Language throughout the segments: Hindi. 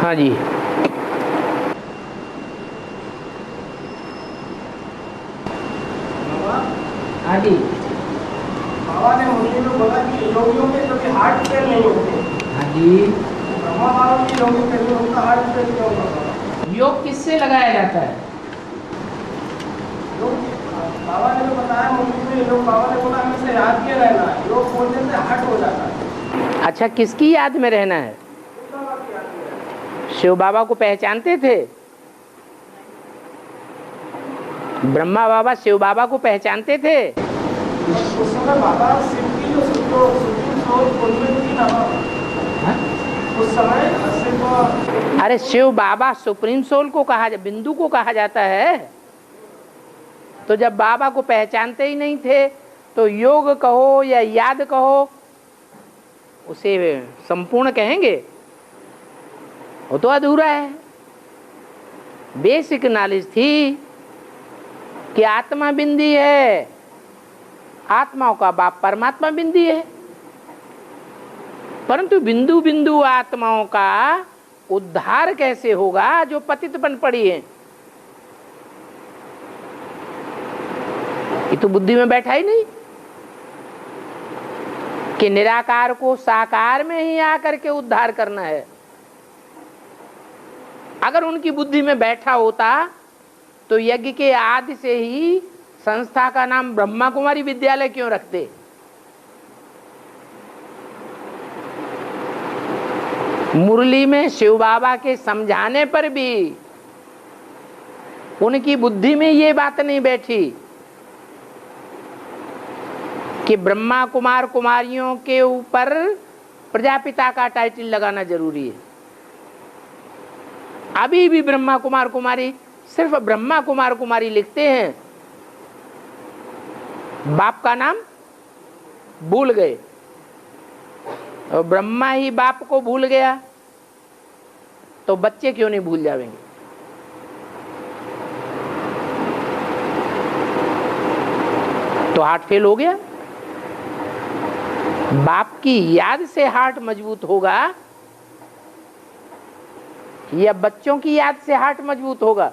हाँ जी। हाँ जी। बाबा ने मुरली में बोला कि योगियों के कभी हार्ट फेल नहीं होते। हाँ जी। ब्रह्मा बाबा की योगी फेल उनका हार्ट फेल क्यों होगा? योग किससे लगाया जाता है? योग बाबा ने जो बताया मुरली में, लोग बाबा ने बोला हमें से याद किए रहना, योग बोलने से हार्ट हो जाता है। अच्छा, किसकी याद में रहना है? बाबा की याद में रहना। शिव बाबा को पहचानते थे? ब्रह्मा बाबा शिव बाबा को पहचानते थे? उस समय बाबा शिव की जो सुप्रीम सोल उनमें थी ना बाबा, उस समय सिर्फ। अरे शिव बाबा सुप्रीम सोल को कहा, बिंदु को कहा जाता है। तो जब बाबा को पहचानते ही नहीं थे तो योग कहो या याद कहो, उसे संपूर्ण कहेंगे? वो तो अधूरा है। बेसिक नॉलेज थी कि आत्मा बिंदी है, आत्माओं का बाप परमात्मा बिंदी है, परंतु बिंदु बिंदु आत्माओं का उद्धार कैसे होगा जो पतित बन पड़ी है? ये तो बुद्धि में बैठा ही नहीं कि निराकार को साकार में ही आकर के उद्धार करना है। अगर उनकी बुद्धि में बैठा होता तो यज्ञ के आदि से ही संस्था का नाम ब्रह्मा कुमारी विद्यालय क्यों रखते? मुरली में शिव बाबा के समझाने पर भी उनकी बुद्धि में ये बात नहीं बैठी कि ब्रह्मा कुमार कुमारियों के ऊपर प्रजापिता का टाइटल लगाना जरूरी है। अभी भी ब्रह्मा कुमार कुमारी सिर्फ ब्रह्मा कुमार कुमारी लिखते हैं, बाप का नाम भूल गए। और ब्रह्मा ही बाप को भूल गया तो बच्चे क्यों नहीं भूल जाएंगे? तो हार्ट फेल हो गया। बाप की याद से हार्ट मजबूत होगा या बच्चों की याद से हार्ट मजबूत होगा?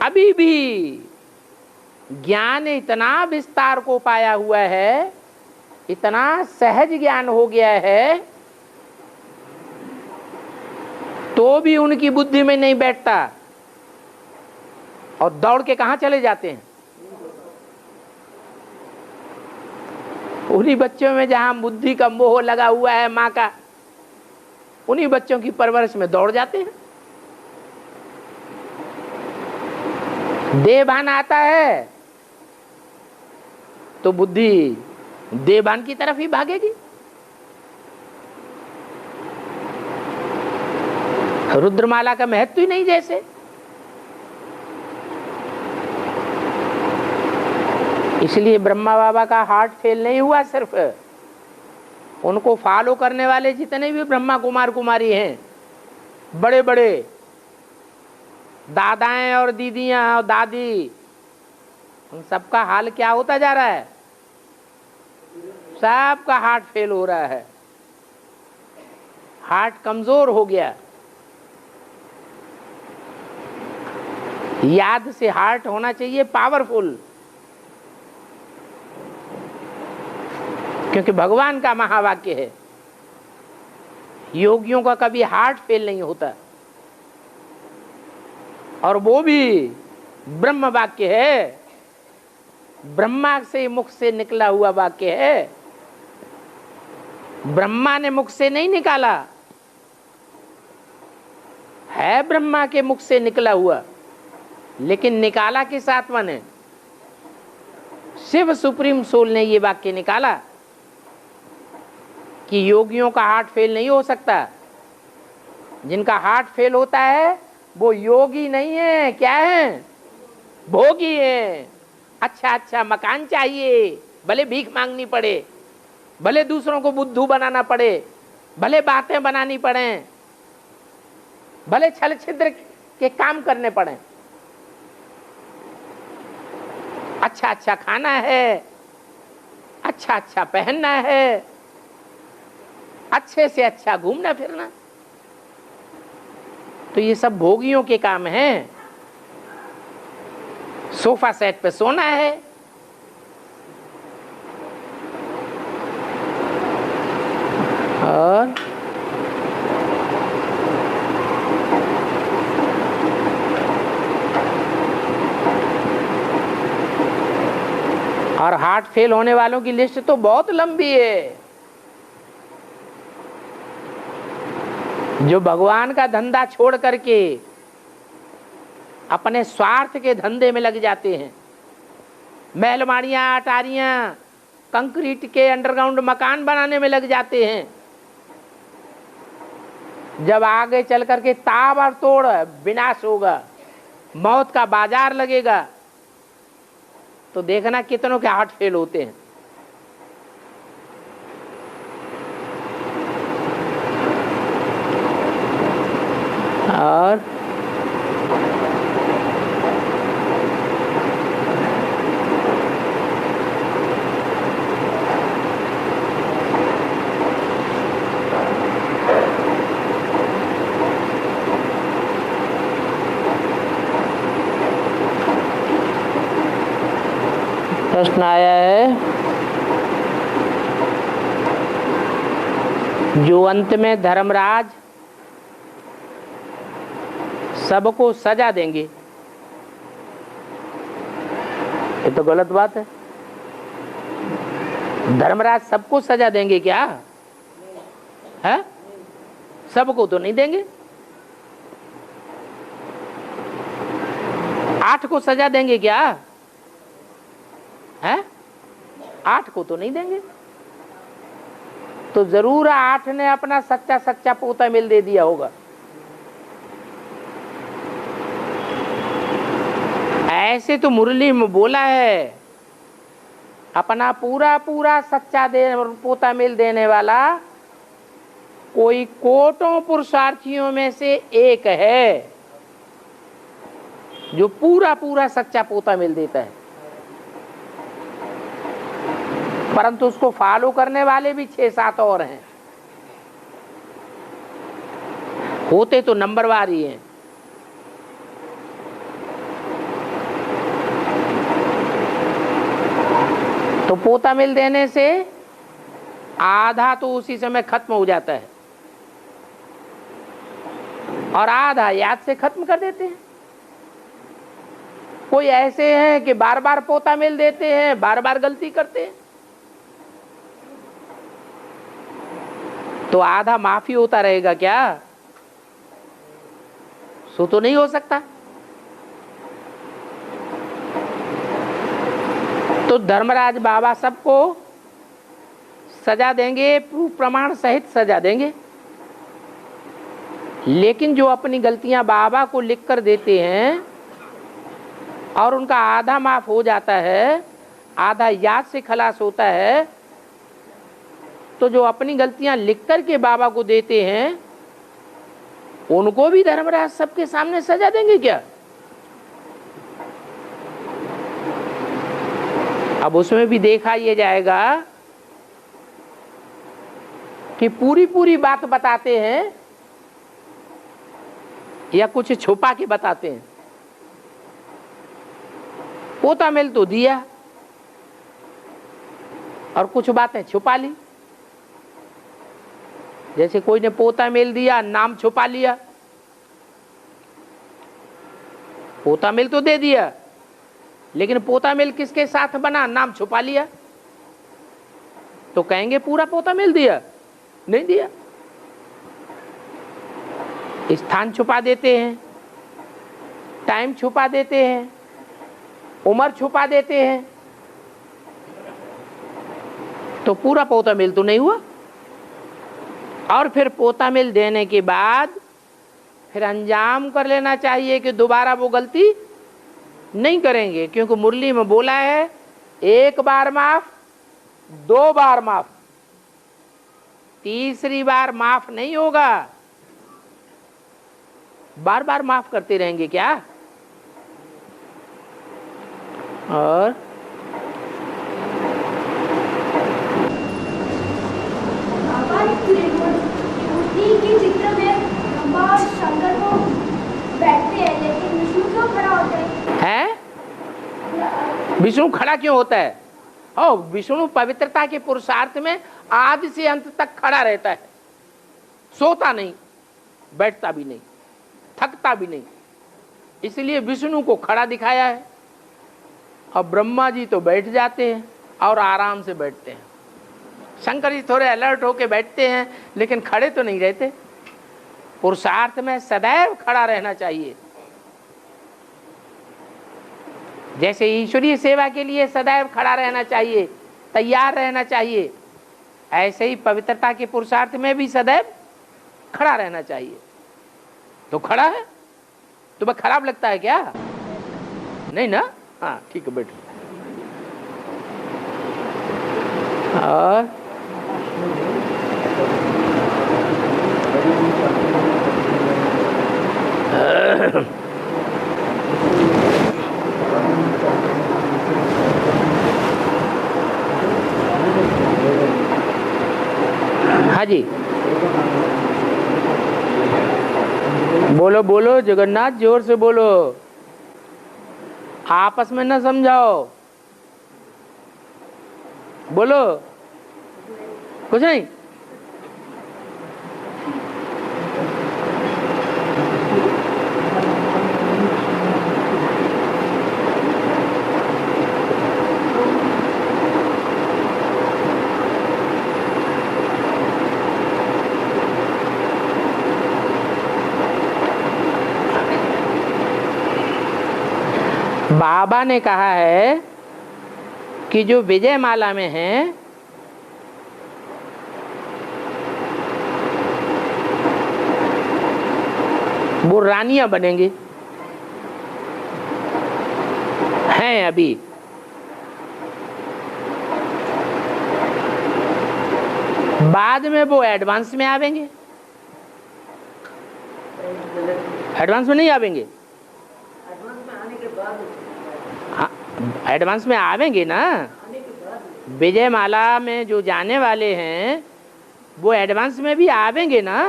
अभी भी ज्ञान इतना विस्तार को पाया हुआ है, इतना सहज ज्ञान हो गया है, तो भी उनकी बुद्धि में नहीं बैठता और दौड़ के कहां चले जाते हैं? उन्हीं बच्चों में जहां बुद्धि का मोह लगा हुआ है मां का, उन्हीं बच्चों की परवरिश में दौड़ जाते हैं। देहभान आता है तो बुद्धि देहभान की तरफ ही भागेगी। रुद्रमाला का महत्व ही नहीं जैसे। इसलिए ब्रह्मा बाबा का हार्ट फेल नहीं हुआ। सिर्फ उनको फॉलो करने वाले जितने भी ब्रह्मा कुमार कुमारी हैं, बड़े बड़े दादाएं और दीदियां और दादी, उन सबका हाल क्या होता जा रहा है? सबका हार्ट फेल हो रहा है, हार्ट कमजोर हो गया। याद से हार्ट होना चाहिए पावरफुल, क्योंकि भगवान का महावाक्य है, योगियों का कभी हार्ट फेल नहीं होता। और वो भी ब्रह्म वाक्य है, ब्रह्मा से मुख से निकला हुआ वाक्य है। ब्रह्मा ने मुख से नहीं निकाला है, ब्रह्मा के मुख से निकला हुआ, लेकिन निकाला किस आत्मा ने? शिव सुप्रीम सोल ने ये वाक्य निकाला कि योगियों का हार्ट फेल नहीं हो सकता। जिनका हार्ट फेल होता है वो योगी नहीं है, क्या है? भोगी है। अच्छा अच्छा मकान चाहिए, भले भीख मांगनी पड़े, भले दूसरों को बुद्धू बनाना पड़े, भले बातें बनानी पड़े, भले छल छिद्र के काम करने पड़े, अच्छा अच्छा खाना है, अच्छा अच्छा पहनना है, अच्छे से अच्छा घूमना फिरना। तो ये सब भोगियों के काम हैं। सोफा सेट पे सोना है, और हार्ट फेल होने वालों की लिस्ट तो बहुत लंबी है। जो भगवान का धंधा छोड़ करके अपने स्वार्थ के धंधे में लग जाते हैं, महलमाड़ियां अटारियां कंक्रीट के अंडरग्राउंड मकान बनाने में लग जाते हैं, जब आगे चल करके ताबड़तोड़ विनाश होगा, मौत का बाजार लगेगा, तो देखना कितनों के हार्ट फेल होते हैं। और प्रश्न आया है, जो अंत में धर्मराज सबको सजा देंगे, ये तो गलत बात है। धर्मराज सबको सजा देंगे क्या? है? सबको तो नहीं देंगे। 8 को सजा देंगे क्या? है? 8 को तो नहीं देंगे। तो जरूर 8 ने अपना सच्चा सच्चा पोता मिल दे दिया होगा। ऐसे तो मुरली में बोला है, अपना पूरा पूरा सच्चा पोता मिल देने वाला कोई कोटों पुरुषार्थियों में से एक है, जो पूरा पूरा सच्चा पोता मिल देता है। परंतु उसको फॉलो करने वाले भी 6-7 और हैं, होते तो नंबरवार ही हैं। तो पोता मिल देने से आधा तो उसी समय खत्म हो जाता है और आधा याद से खत्म कर देते हैं। कोई ऐसे हैं कि बार बार पोता मिल देते हैं, बार बार गलती करते हैं, तो आधा माफी होता रहेगा क्या? सो तो नहीं हो सकता। तो धर्मराज बाबा सबको सजा देंगे, प्रूफ प्रमाण सहित सजा देंगे। लेकिन जो अपनी गलतियां बाबा को लिख कर देते हैं और उनका आधा माफ हो जाता है, आधा याद से खलास होता है, तो जो अपनी गलतियां लिख कर के बाबा को देते हैं, उनको भी धर्मराज सबके सामने सजा देंगे क्या? अब उसमें भी देखा ये जाएगा कि पूरी पूरी बात बताते हैं या कुछ छुपा के बताते हैं। पोता मिल तो दिया और कुछ बातें छुपा ली। जैसे कोई ने पोता मिल दिया, नाम छुपा लिया। पोता मिल तो दे दिया, लेकिन पोता मिल किसके साथ बना, नाम छुपा लिया। तो कहेंगे पूरा पोता मिल दिया? नहीं दिया। स्थान छुपा देते हैं, टाइम छुपा देते हैं, उम्र छुपा देते हैं, तो पूरा पोता मिल तो नहीं हुआ। और फिर पोता मिल देने के बाद फिर अंजाम कर लेना चाहिए कि दोबारा वो गलती नहीं करेंगे, क्योंकि मुरली में बोला है 1 बार माफ, 2 बार माफ, तीसरी बार माफ नहीं होगा। बार बार माफ करते रहेंगे क्या? और बाबा मूर्ति के चित्र में ब्रह्मा और शंकर को बैठते हैं, लेकिन विष्णु क्यों खड़ा होता है? विष्णु खड़ा क्यों होता है? विष्णु पवित्रता के पुरुषार्थ में आदि से अंत तक खड़ा रहता है, सोता नहीं, बैठता भी नहीं, थकता भी नहीं, इसलिए विष्णु को खड़ा दिखाया है। और ब्रह्मा जी तो बैठ जाते हैं और आराम से बैठते हैं। शंकर जी थोड़े अलर्ट होके बैठते हैं, लेकिन खड़े तो नहीं रहते। पुरुषार्थ में सदैव खड़ा रहना चाहिए। जैसे ईश्वरीय सेवा के लिए सदैव खड़ा रहना चाहिए, तैयार रहना चाहिए, ऐसे ही पवित्रता के पुरुषार्थ में भी सदैव खड़ा रहना चाहिए। तो खड़ा है, तुम्हें खराब लगता है क्या? नहीं ना? हाँ ठीक है, बैठो। और हाँ जी, बोलो बोलो जगन्नाथ, जोर से बोलो, आपस में न समझाओ, बोलो। कुछ नहीं? बाबा ने कहा है कि जो विजय माला में है वो रानियां बनेंगी, हैं अभी। बाद में वो एडवांस में आवेंगे, एडवांस में नहीं आवेंगे, एडवांस में आवेंगे ना। विजय माला में जो जाने वाले हैं वो एडवांस में भी आवेंगे ना।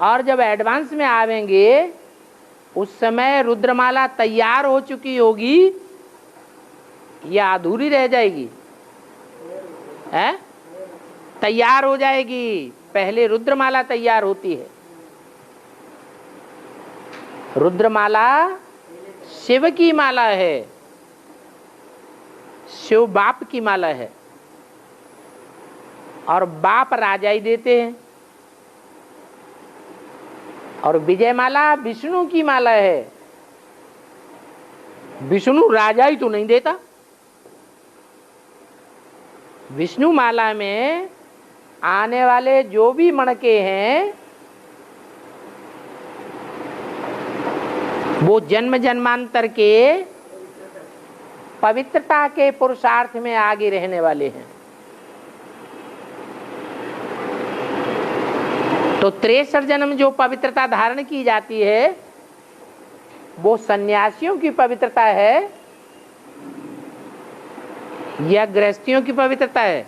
और जब एडवांस में आवेंगे उस समय रुद्रमाला तैयार हो चुकी होगी या अधूरी रह जाएगी? है? तैयार हो जाएगी। पहले रुद्रमाला तैयार होती है। रुद्रमाला शिव की माला है, शिव बाप की माला है, और बाप राजा ही देते हैं। और विजय माला विष्णु की माला है, विष्णु राजा ही तो नहीं देता। विष्णु माला में आने वाले जो भी मणके हैं वो जन्म जन्मांतर के पवित्रता के पुरुषार्थ में आगे रहने वाले हैं। तो 63 जन्म जो पवित्रता धारण की जाती है वो सन्यासियों की पवित्रता है या गृहस्थियों की पवित्रता है?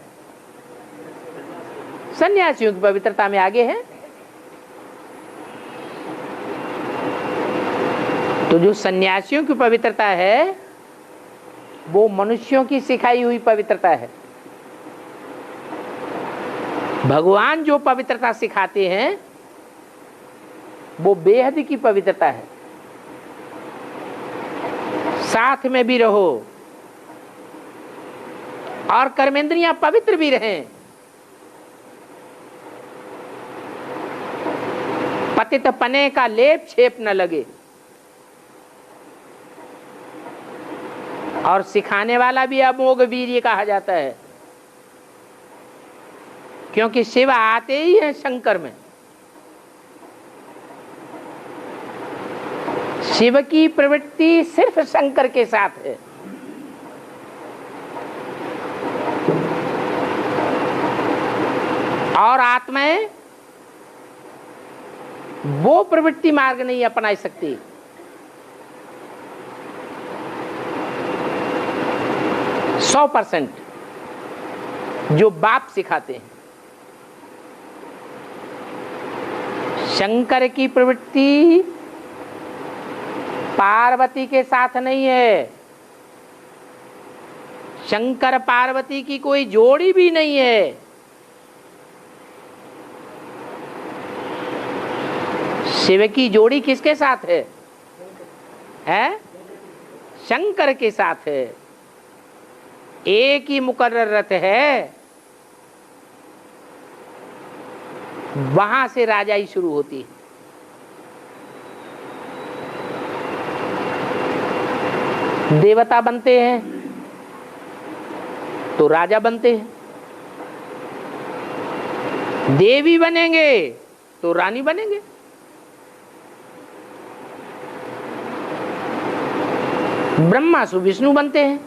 सन्यासियों की पवित्रता में आगे है। तो जो सन्यासियों की पवित्रता है वो मनुष्यों की सिखाई हुई पवित्रता है। भगवान जो पवित्रता सिखाते हैं वो बेहद की पवित्रता है। साथ में भी रहो और कर्मेंद्रियां पवित्र भी रहें। पतित पने का लेप छेप न लगे। और सिखाने वाला भी अमोघ वीर्य कहा जाता है, क्योंकि शिव आते ही हैं शंकर में। शिव की प्रवृत्ति सिर्फ शंकर के साथ है। और आत्माएं वो प्रवृत्ति मार्ग नहीं अपना सकती। %100% जो बाप सिखाते हैं शंकर की प्रवृत्ति पार्वती के साथ नहीं है। शंकर पार्वती की कोई जोड़ी भी नहीं है। शिव की जोड़ी किसके साथ है? शंकर के साथ है। एक ही मुकर्रर रथ है, वहां से राजाई शुरू होती है। देवता बनते हैं तो राजा बनते हैं, देवी बनेंगे तो रानी बनेंगे। ब्रह्मा सु विष्णु बनते हैं।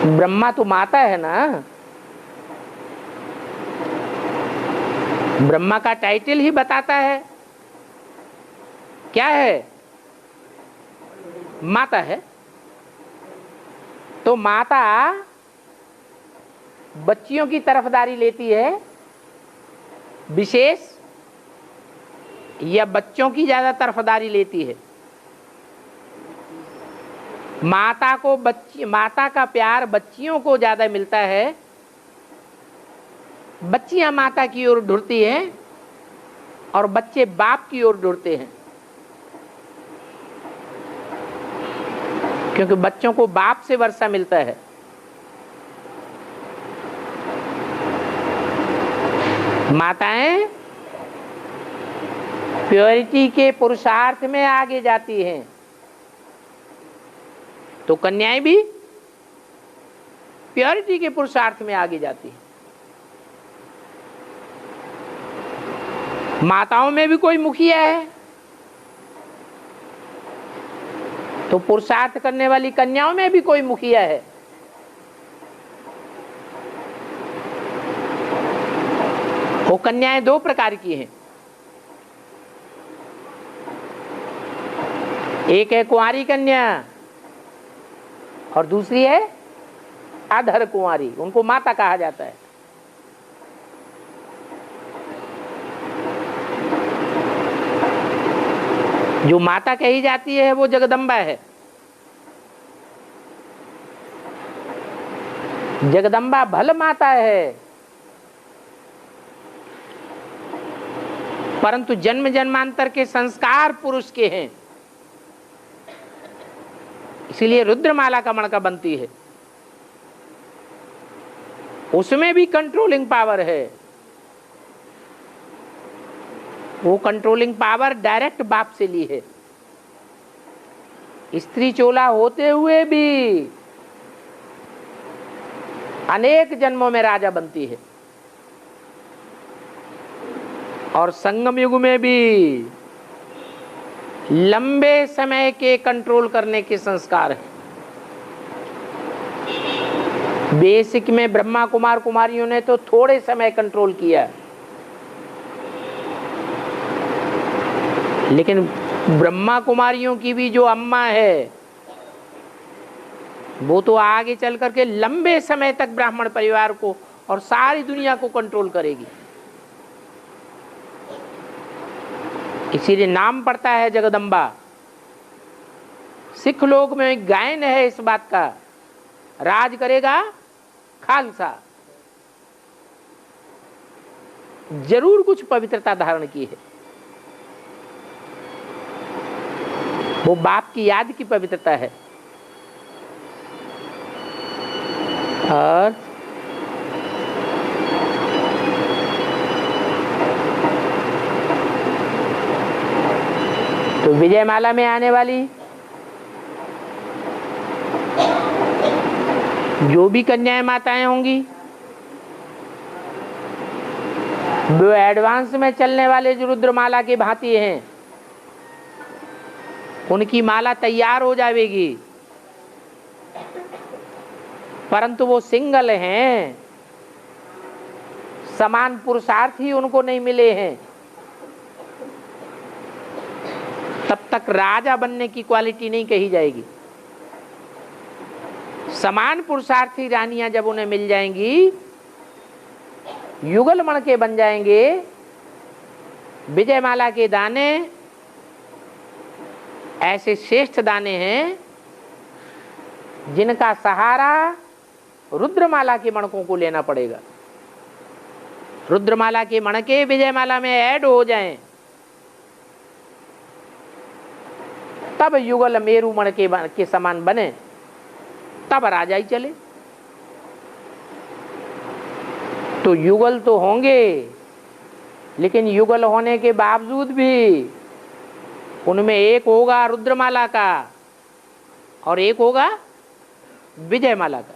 ब्रह्मा तो माता है ना, ब्रह्मा का टाइटल ही बताता है क्या है, माता है। तो माता बच्चियों की तरफदारी लेती है विशेष, या बच्चों की ज्यादा तरफदारी लेती है? माता का प्यार बच्चियों को ज्यादा मिलता है, बच्चियां माता की ओर ढुरती हैं और बच्चे बाप की ओर ढुरते हैं, क्योंकि बच्चों को बाप से वर्षा मिलता है। माताएं प्योरिटी के पुरुषार्थ में आगे जाती हैं, तो कन्याएं भी प्योरिटी के पुरुषार्थ में आगे जाती हैं। माताओं में भी कोई मुखिया है, तो पुरुषार्थ करने वाली कन्याओं में भी कोई मुखिया है। वो कन्याएं दो प्रकार की हैं, एक है कुंवारी कन्या और दूसरी है अधर कुंवारी, उनको माता कहा जाता है। जो माता कही जाती है वो जगदम्बा है। जगदम्बा भल माता है, परंतु जन्म जन्मांतर के संस्कार पुरुष के हैं, इसीलिए रुद्रमाला का मणका बनती है। उसमें भी कंट्रोलिंग पावर है। वो कंट्रोलिंग पावर डायरेक्ट बाप से ली है। स्त्री चोला होते हुए भी अनेक जन्मों में राजा बनती है, और संगम युग में भी लंबे समय के कंट्रोल करने के संस्कार हैं। बेसिक में ब्रह्मा कुमार कुमारियों ने तो थोड़े समय कंट्रोल किया, लेकिन ब्रह्मा कुमारियों की भी जो अम्मा है वो तो आगे चल करके लंबे समय तक ब्राह्मण परिवार को और सारी दुनिया को कंट्रोल करेगी। इसीलिए नाम पड़ता है जगदम्बा। सिख लोग में एक गायन है इस बात का, राज करेगा खालसा। जरूर कुछ पवित्रता धारण की है, वो बाप की याद की पवित्रता है। और तो विजयमाला में आने वाली जो भी कन्याएं माताएं होंगी, वो एडवांस में चलने वाले जो रुद्रमाला की भांति हैं, उनकी माला तैयार हो जाएगी, परंतु वो सिंगल हैं, समान पुरुषार्थी उनको नहीं मिले हैं। तब तक राजा बनने की क्वालिटी नहीं कही जाएगी। समान पुरुषार्थी रानियां जब उन्हें मिल जाएंगी, युगल मण के बन जाएंगे। विजयमाला के दाने ऐसे श्रेष्ठ दाने हैं जिनका सहारा रुद्रमाला के मणकों को लेना पड़ेगा। रुद्रमाला के मणके विजयमाला में ऐड हो जाएं, तब युगल मेरु मणके के समान बने, तब राजा ही चले। तो युगल तो होंगे, लेकिन युगल होने के बावजूद भी उनमें एक होगा रुद्रमाला का और एक होगा विजयमाला का।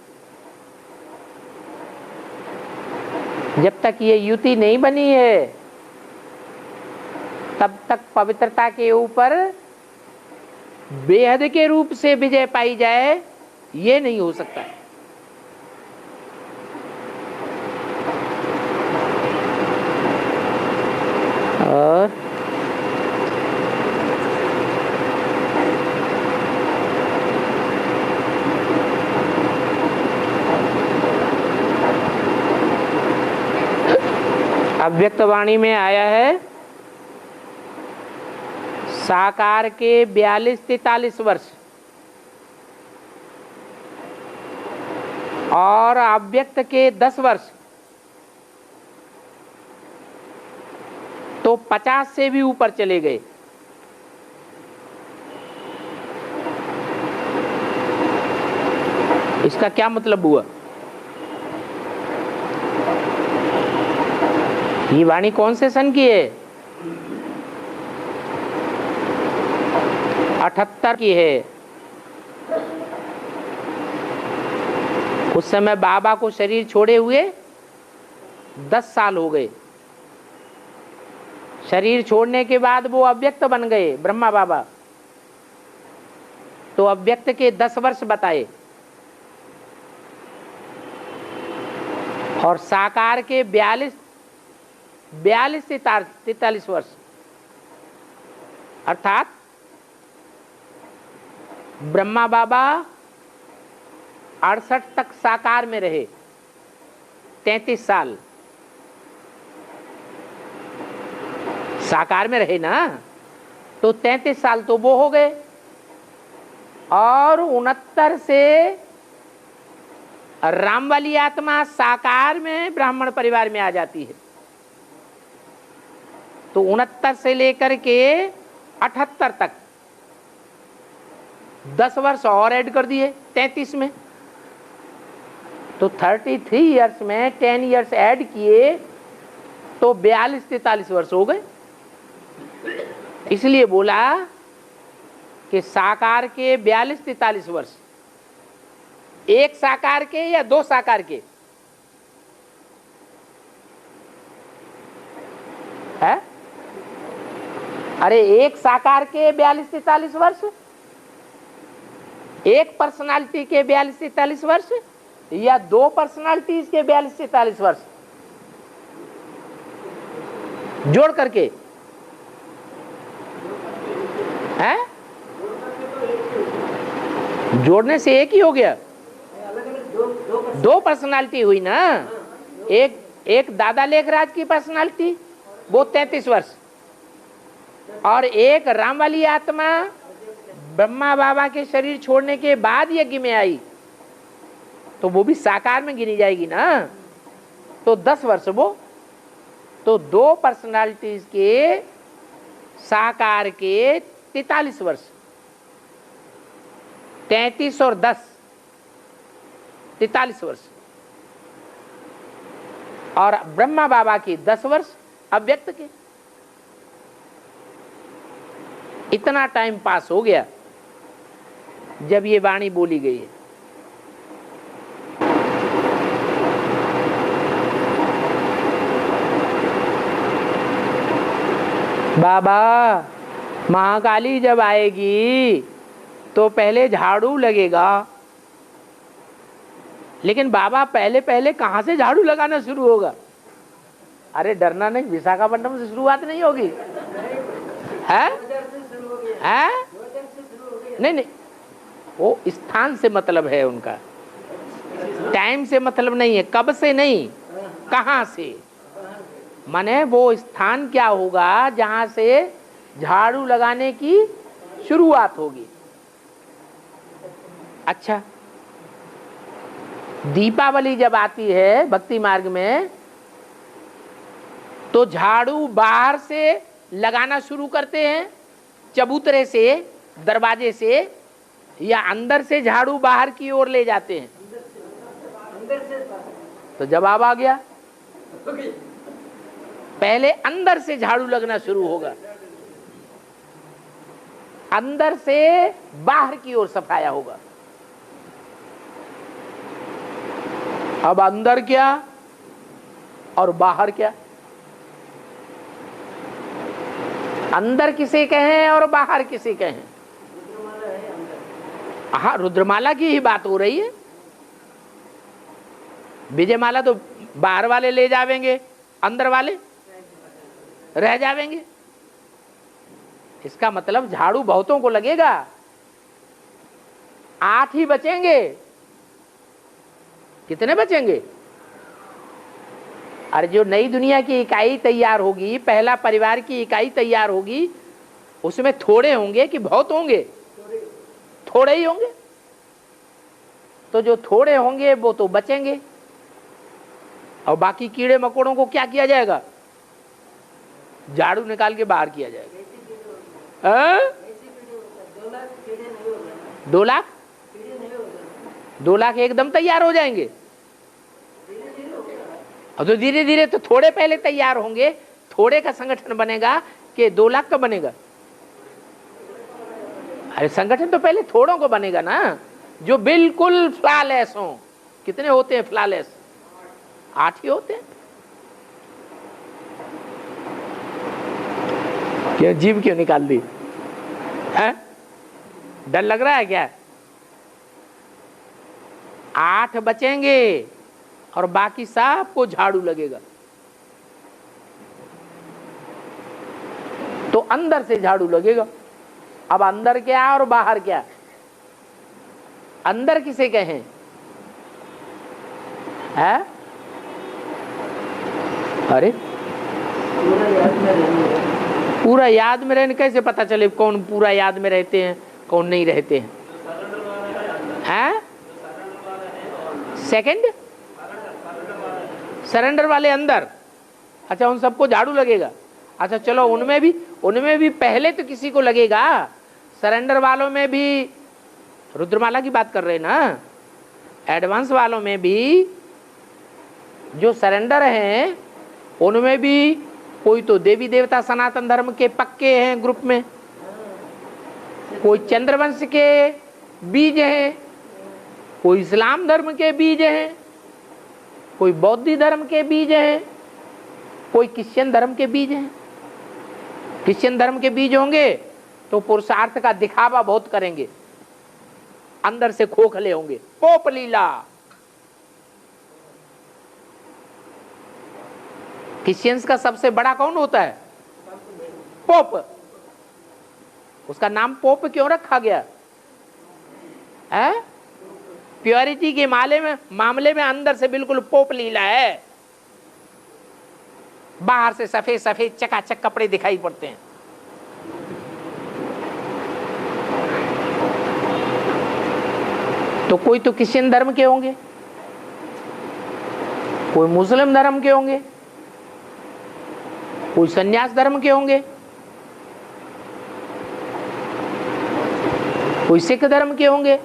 जब तक ये युति नहीं बनी है तब तक पवित्रता के ऊपर बेहद के रूप से विजय पाई जाए, ये नहीं हो सकता। और अव्यक्त वाणी में आया है साकार के 42-43 वर्ष और अव्यक्त के 10 वर्ष, तो 50 से भी ऊपर चले गए। इसका क्या मतलब हुआ? ये वाणी कौन से सन की है? 78 की है। उस समय बाबा को शरीर छोड़े हुए 10 साल हो गए। शरीर छोड़ने के बाद वो अव्यक्त बन गए ब्रह्मा बाबा, तो अव्यक्त के 10 वर्ष बताए और साकार के 42 से 43 वर्ष, अर्थात ब्रह्मा बाबा 68 तक साकार में रहे, 33 साल साकार में रहे ना, तो 33 साल तो वो हो गए और 69 से राम वाली आत्मा साकार में ब्राह्मण परिवार में आ जाती है। तो 69 से लेकर के 78 तक 10 वर्ष और ऐड कर दिए 33 में, तो 33 इयर्स में 10 इयर्स ऐड किए तो 42-43 वर्ष हो गए। इसलिए बोला कि साकार के 42-43 वर्ष, एक साकार के या 2 साकार के है? अरे एक साकार के 42-43 वर्ष, एक पर्सनालिटी के 42-43 वर्ष या 2 पर्सनालिटीज के 42-43 वर्ष जोड़ करके है? जोड़ने से एक ही हो गया। 2 पर्सनालिटी हुई ना, एक दादा लेखराज की पर्सनालिटी वो 33 वर्ष और एक राम वाली आत्मा ब्रह्मा बाबा के शरीर छोड़ने के बाद यज्ञ में आई, तो वो भी साकार में गिनी जाएगी ना, तो 10 वर्ष वो, तो 2 पर्सनालिटीज के साकार के 43 वर्ष, 33 और 10 43 वर्ष और ब्रह्मा बाबा के 10 वर्ष अव्यक्त के। इतना टाइम पास हो गया जब ये वाणी बोली गई है। बाबा महाकाली जब आएगी तो पहले झाड़ू लगेगा, लेकिन बाबा पहले पहले कहां से झाड़ू लगाना शुरू होगा? अरे डरना नहीं, विशाखापट्टनम से शुरुआत नहीं होगी है? नहीं नहीं, वो स्थान से मतलब है उनका, टाइम से मतलब नहीं है, कब से नहीं, कहां से। माने वो स्थान क्या होगा जहां से झाड़ू लगाने की शुरुआत होगी। अच्छा, दीपावली जब आती है भक्ति मार्ग में तो झाड़ू बाहर से लगाना शुरू करते हैं, चबूतरे से, दरवाजे से, या अंदर से झाड़ू बाहर की ओर ले जाते हैं? तो जवाब आ गया, पहले अंदर से झाड़ू लगना शुरू होगा, अंदर से बाहर की ओर सफाया होगा। अब अंदर क्या और बाहर क्या? अंदर किसे कहें और बाहर किसे कहें? हाँ, रुद्रमाला की ही बात हो रही है। विजयमाला तो बाहर वाले ले जावेंगे, अंदर वाले रह जावेंगे। इसका मतलब झाड़ू बहुतों को लगेगा, 8 ही बचेंगे। कितने बचेंगे? अरे जो नई दुनिया की इकाई तैयार होगी, पहला परिवार की इकाई तैयार होगी, उसमें थोड़े होंगे कि बहुत होंगे? थोड़े ही होंगे। तो जो थोड़े होंगे वो तो बचेंगे, और बाकी कीड़े मकोड़ों को क्या किया जाएगा? झाड़ू निकाल के बाहर किया जाएगा। 2 लाख एकदम तैयार हो जाएंगे? और तो धीरे धीरे तो थोड़े पहले तैयार होंगे, थोड़े का संगठन बनेगा कि 2 लाख का बनेगा? अरे संगठन तो पहले थोड़ों को बनेगा ना, जो बिल्कुल फ्लॉलेस हो। कितने होते हैं फ्लॉलेस? 8 ही होते हैं। क्यों जीभ क्यों निकाल दी है? डर लग रहा है क्या? 8 बचेंगे और बाकी सबको झाड़ू लगेगा। तो अंदर से झाड़ू लगेगा। अब अंदर क्या और बाहर क्या? अंदर किसे कहें? है? अरे पूरा याद में रहने कैसे पता चले कौन पूरा याद में रहते हैं, कौन नहीं रहते हैं? हैं? सेकंड सरेंडर वाले अंदर। अच्छा, उन सबको झाड़ू लगेगा। अच्छा चलो, उनमें भी पहले तो किसी को लगेगा। सरेंडर वालों में भी, रुद्रमाला की बात कर रहे हैं ना, एडवांस वालों में भी जो सरेंडर हैं उनमें भी कोई तो देवी देवता सनातन धर्म के पक्के हैं ग्रुप में, कोई चंद्रवंश के बीज हैं, कोई इस्लाम धर्म के बीज हैं, कोई बौद्ध धर्म के बीज हैं, कोई क्रिश्चियन धर्म के बीज हैं। क्रिश्चियन धर्म के बीज होंगे तो पुरुषार्थ का दिखावा बहुत करेंगे, अंदर से खोखले होंगे। पोप लीला। क्रिश्चियंस का सबसे बड़ा कौन होता है? पोप। उसका नाम पोप क्यों रखा गया है? प्योरिटी के मामले में अंदर से बिल्कुल पोप लीला है। बाहर से सफेद सफेद चकाचक कपड़े दिखाई पड़ते हैं। तो कोई तो क्रिश्चियन धर्म के होंगे, कोई मुस्लिम धर्म के होंगे, कोई संन्यास धर्म के होंगे, कोई सिख धर्म के होंगे।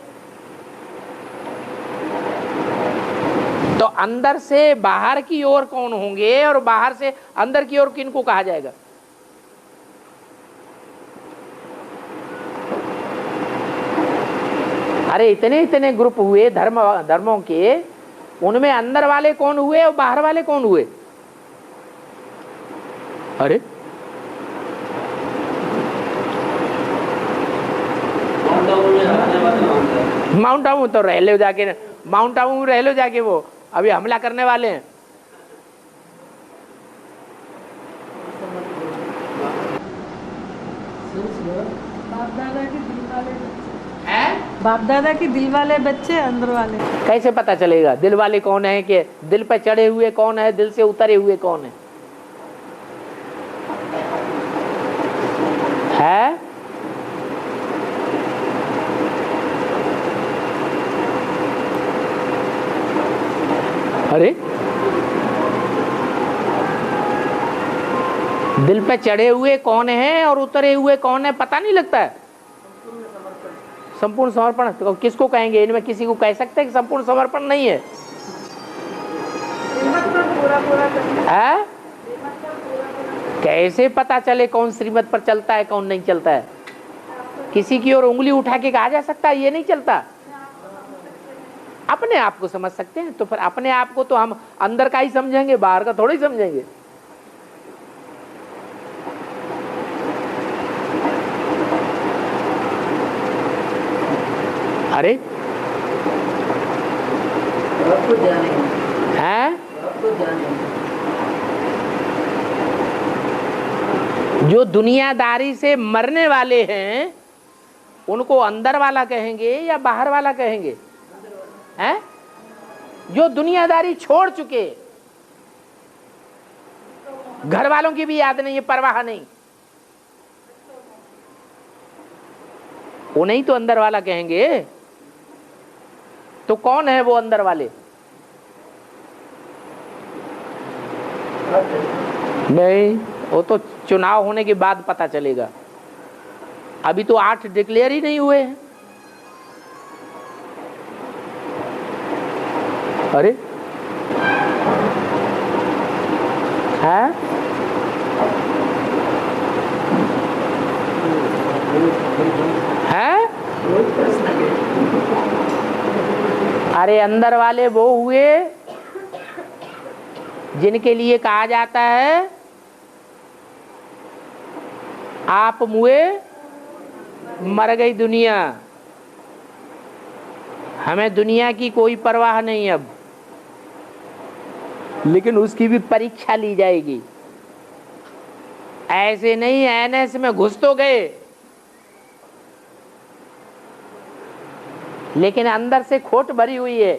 तो अंदर से बाहर की ओर कौन होंगे और बाहर से अंदर की ओर किनको कहा जाएगा? अरे इतने इतने ग्रुप हुए धर्मों के, उनमें अंदर वाले कौन हुए और बाहर वाले कौन हुए? अरे माउंट आबू तो रह लो जाके, माउंट आबू रह लो जाके, वो अभी हमला करने वाले हैं। बाप दादा की दिल वाले बच्चे, अंदर वाले कैसे पता चलेगा दिल वाले कौन है? कि दिल पे चढ़े हुए कौन है, दिल से उतरे हुए कौन है? है? अरे दिल पे चढ़े हुए कौन है और उतरे हुए कौन है पता नहीं लगता है। संपूर्ण समर्पण तो किसको कहेंगे? इनमें किसी को कह सकते हैं कि संपूर्ण समर्पण नहीं है? है? कैसे पता चले कौन श्रीमत पर चलता है कौन नहीं चलता है? किसी की ओर उंगली उठा के कहा जा सकता है ये नहीं चलता? अपने आप को समझ सकते हैं। तो फिर अपने आप को तो हम अंदर का ही समझेंगे, बाहर का थोड़ा ही समझेंगे। अरे हैं? जो दुनियादारी से मरने वाले हैं उनको अंदर वाला कहेंगे या बाहर वाला कहेंगे? हैं? जो दुनियादारी छोड़ चुके, घर वालों की भी याद नहीं है, परवाह नहीं, वो नहीं तो अंदर वाला कहेंगे। तो कौन है वो अंदर वाले? नहीं, वो तो चुनाव होने के बाद पता चलेगा। अभी तो 8 डिक्लेयर ही नहीं हुए हैं। अरे है? है? अरे अंदर वाले वो हुए जिनके लिए कहा जाता है आप मुए मर गई दुनिया, हमें दुनिया की कोई परवाह नहीं अब, लेकिन उसकी भी परीक्षा ली जाएगी। ऐसे नहीं एनएस में घुस तो गए, लेकिन अंदर से खोट भरी हुई है।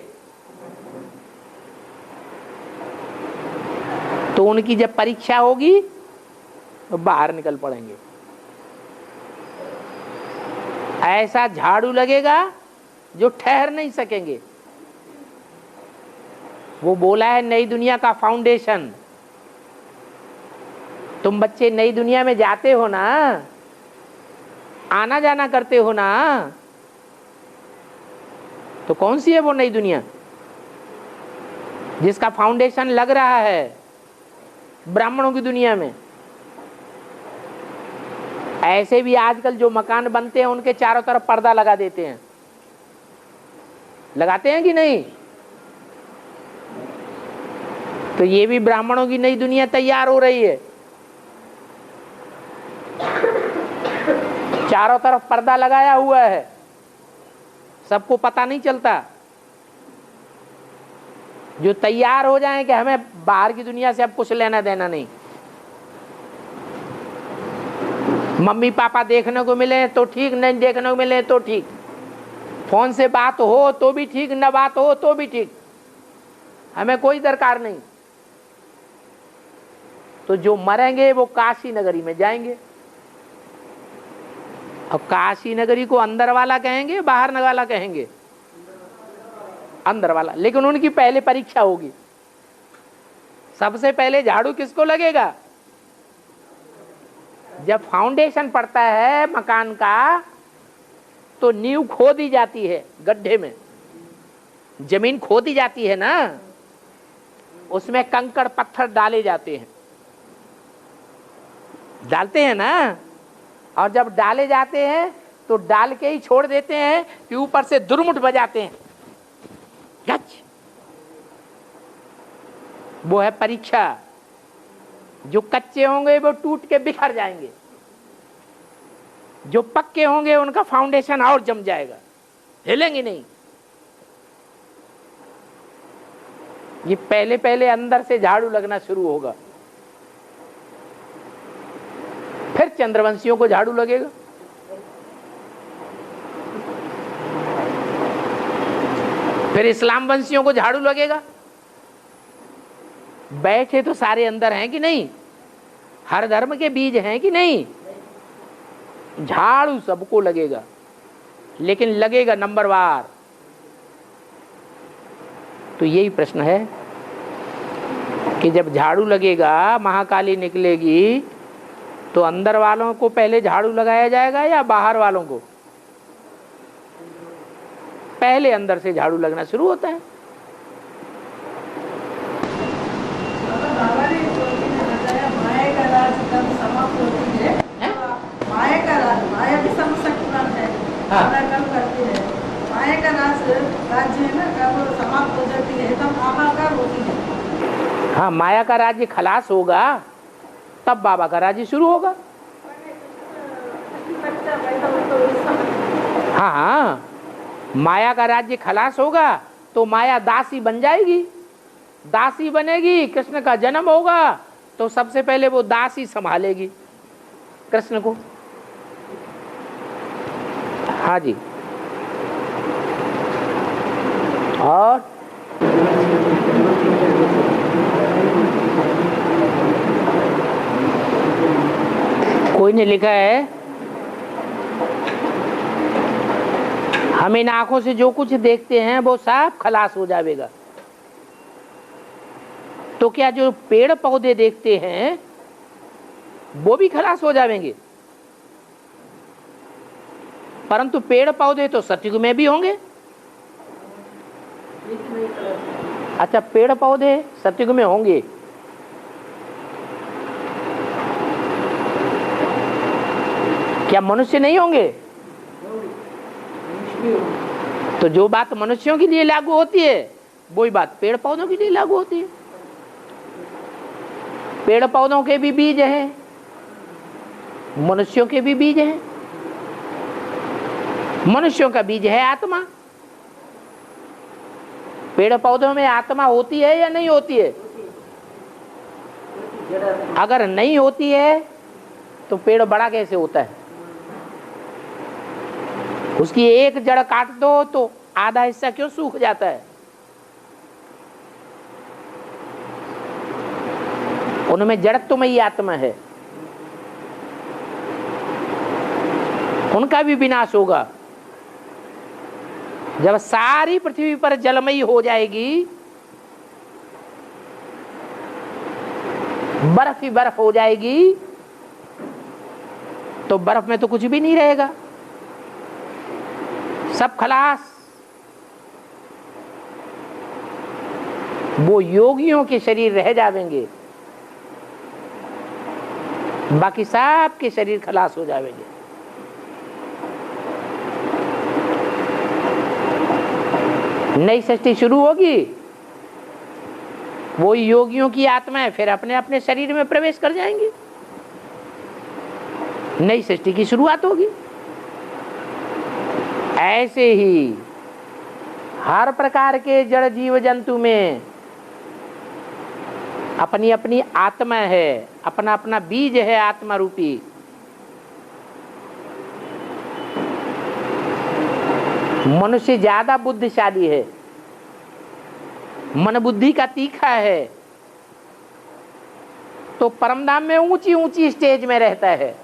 तो उनकी जब परीक्षा होगी तो बाहर निकल पड़ेंगे। ऐसा झाड़ू लगेगा जो ठहर नहीं सकेंगे। वो बोला है नई दुनिया का फाउंडेशन। तुम बच्चे नई दुनिया में जाते हो ना, आना जाना करते हो ना, तो कौन सी है वो नई दुनिया जिसका फाउंडेशन लग रहा है ब्राह्मणों की दुनिया में? ऐसे भी आजकल जो मकान बनते हैं उनके चारों तरफ पर्दा लगा देते हैं, लगाते हैं कि नहीं? तो ये भी ब्राह्मणों की नई दुनिया तैयार हो रही है। चारों तरफ पर्दा लगाया हुआ है, सबको पता नहीं चलता। जो तैयार हो जाए कि हमें बाहर की दुनिया से अब कुछ लेना देना नहीं, मम्मी पापा देखने को मिले तो ठीक, नहीं देखने को मिले तो ठीक, फोन से बात हो तो भी ठीक, न बात हो तो भी ठीक, हमें कोई दरकार नहीं। तो जो मरेंगे वो काशी नगरी में जाएंगे। अब काशी नगरी को अंदर वाला कहेंगे बाहर वाला कहेंगे? अंदर वाला। लेकिन उनकी पहले परीक्षा होगी। सबसे पहले झाड़ू किसको लगेगा? जब फाउंडेशन पड़ता है मकान का तो नींव खोदी जाती है, गड्ढे में जमीन खोदी जाती है ना, उसमें कंकड़ पत्थर डाले जाते हैं, डालते हैं ना। और जब डाले जाते हैं तो डाल के ही छोड़ देते हैं कि ऊपर से दुर्मुठ बजाते हैं, गच। वो है परीक्षा। जो कच्चे होंगे वो टूट के बिखर जाएंगे, जो पक्के होंगे उनका फाउंडेशन और जम जाएगा, हिलेंगे नहीं। ये पहले पहले अंदर से झाड़ू लगना शुरू होगा, फिर चंद्रवंशियों को झाड़ू लगेगा। फिर इस्लाम वंशियों को झाड़ू लगेगा। बैठे तो सारे अंदर हैं कि नहीं? हर धर्म के बीज हैं कि नहीं? झाड़ू सबको लगेगा, लेकिन लगेगा नंबरवार। तो यही प्रश्न है कि जब झाड़ू लगेगा, महाकाली निकलेगी, तो अंदर वालों को पहले झाड़ू लगाया जाएगा या बाहर वालों को? पहले अंदर से झाड़ू लगना शुरू होता है। माया का राज जब समाप्त होती है, माया का राज, माया भी समशक्तिमान है, कर्म करती है। माया का राज्य है ना, कब समाप्त हो जाती है तब आहाकार होती है। हाँ, माया का राज्य खलास होगा तब बाबा का राज्य शुरू होगा। हाँ हाँ, माया का राज्य खलास होगा तो माया दासी बन जाएगी, दासी बनेगी, कृष्ण का जन्म होगा तो सबसे पहले वो दासी संभालेगी कृष्ण को। हाँ जी। और कोई ने लिखा है, हम इन आंखों से जो कुछ देखते हैं वो सब खलास हो जाएगा। तो क्या जो पेड़ पौधे देखते हैं वो भी खलास हो जाएंगे? परंतु पेड़ पौधे तो सतयुग में भी होंगे। अच्छा, पेड़ पौधे सतयुग में होंगे, क्या मनुष्य नहीं होंगे? तो जो बात मनुष्यों के लिए लागू होती है वही बात पेड़ पौधों के लिए लागू होती है। पेड़ पौधों के भी बीज हैं, मनुष्यों के भी बीज हैं। मनुष्यों का बीज है आत्मा। पेड़ पौधों में आत्मा होती है या नहीं होती है? अगर नहीं होती है तो पेड़ बड़ा कैसे होता है? उसकी एक जड़ काट दो तो आधा हिस्सा क्यों सूख जाता है? उनमें जड़त्वमयी आत्मा है, उनका भी विनाश होगा। जब सारी पृथ्वी पर जलमयी हो जाएगी, बर्फ ही बर्फ हो जाएगी, तो बर्फ में तो कुछ भी नहीं रहेगा, सब खलास। वो योगियों के शरीर रह जाएंगे, बाकी सब के शरीर खलास हो जाएंगे। नई सृष्टि शुरू होगी, वो योगियों की आत्माएं फिर अपने अपने शरीर में प्रवेश कर जाएंगी, नई सृष्टि की शुरुआत होगी। ऐसे ही हर प्रकार के जड़ जीव जंतु में अपनी अपनी आत्मा है, अपना अपना बीज है आत्मा रूपी। मनुष्य ज्यादा बुद्धिशाली है, मन बुद्धि का तीखा है, तो परमधाम में ऊंची ऊंची स्टेज में रहता है।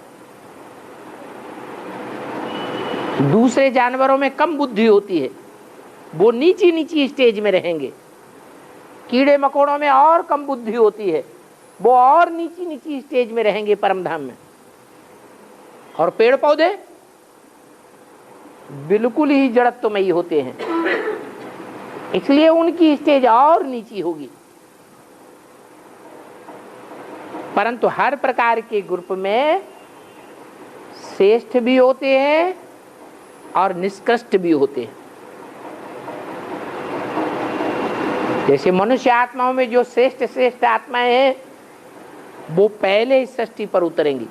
दूसरे जानवरों में कम बुद्धि होती है, वो नीची नीची स्टेज में रहेंगे। कीड़े मकोड़ों में और कम बुद्धि होती है, वो और नीची नीची स्टेज में रहेंगे परमधाम में। और पेड़ पौधे बिल्कुल ही जड़त्वमयी होते हैं, इसलिए उनकी स्टेज और नीची होगी। परंतु हर प्रकार के ग्रुप में श्रेष्ठ भी होते हैं और निष्कृष्ट भी होते हैं। जैसे मनुष्य आत्माओं में जो श्रेष्ठ श्रेष्ठ आत्माएं हैं वो पहले इस सृष्टि पर उतरेंगी,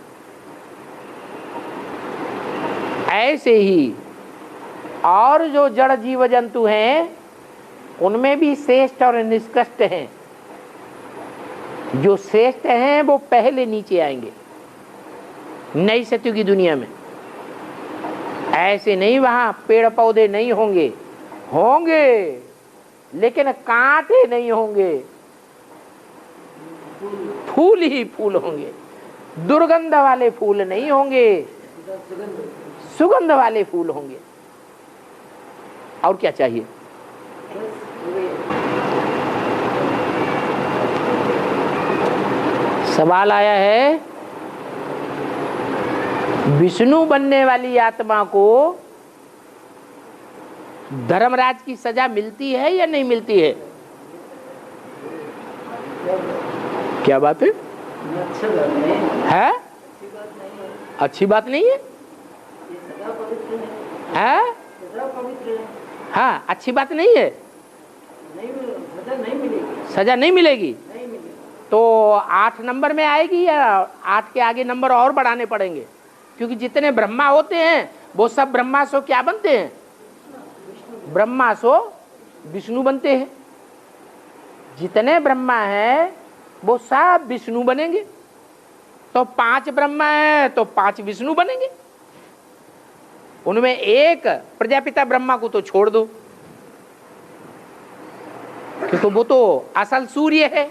ऐसे ही और जो जड़ जीव जंतु हैं उनमें भी श्रेष्ठ और निष्कृष्ट हैं। जो श्रेष्ठ हैं वो पहले नीचे आएंगे नई सत्य की दुनिया में। ऐसे नहीं वहां पेड़ पौधे नहीं होंगे, होंगे लेकिन कांटे नहीं होंगे, फूल ही फूल होंगे। दुर्गंध वाले फूल नहीं होंगे, सुगंध वाले फूल होंगे। और क्या चाहिए? सवाल आया है, विष्णु बनने वाली आत्मा को धर्मराज की सजा मिलती है या नहीं मिलती है? क्या बात है? है? अच्छी बात नहीं है? है? हाँ, अच्छी बात नहीं है। सजा नहीं मिलेगी तो 8 नंबर में आएगी या 8 के आगे नंबर और बढ़ाने पड़ेंगे? क्योंकि जितने ब्रह्मा होते हैं वो सब ब्रह्मा सो क्या बनते हैं? ब्रह्मा सो विष्णु बनते हैं। जितने ब्रह्मा हैं वो सब विष्णु बनेंगे। तो 5 ब्रह्मा है तो 5 विष्णु बनेंगे। उनमें एक प्रजापिता ब्रह्मा को तो छोड़ दो, क्योंकि वो तो असल सूर्य है।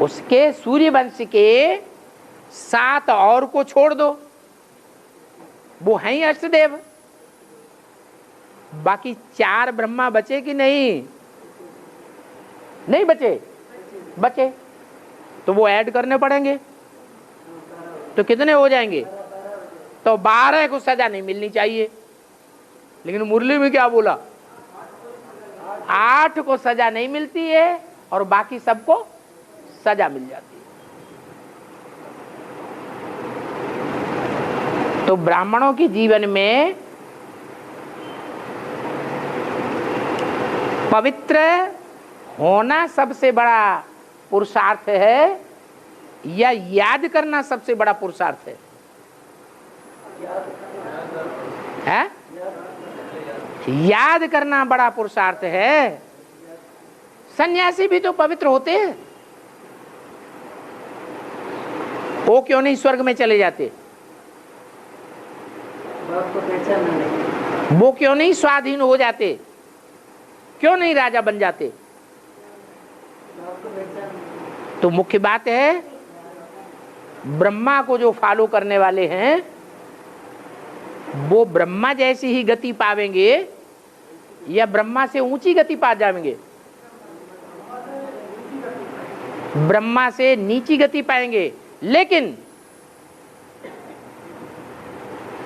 उसके सूर्य वंश के 7 और को छोड़ दो, वो हैं ही अष्टदेव। बाकी 4 ब्रह्मा बचे कि नहीं? नहीं बचे? बचे तो वो ऐड करने पड़ेंगे। तो कितने हो जाएंगे? तो 12 को सजा नहीं मिलनी चाहिए। लेकिन मुरली में क्या बोला? 8 को सजा नहीं मिलती है और बाकी सबको सजा मिल जाती है। तो ब्राह्मणों के जीवन में पवित्र होना सबसे बड़ा पुरुषार्थ है या याद करना सबसे बड़ा पुरुषार्थ है? याद करना बड़ा पुरुषार्थ है। सन्यासी भी तो पवित्र होते हैं, वो क्यों नहीं स्वर्ग में चले जाते? वो क्यों नहीं स्वाधीन हो जाते? क्यों नहीं राजा बन जाते? तो मुख्य बात है, ब्रह्मा को जो फॉलो करने वाले हैं वो ब्रह्मा जैसी ही गति पावेंगे या ब्रह्मा से ऊंची गति पा जाएंगे? ब्रह्मा से नीची गति पाएंगे। लेकिन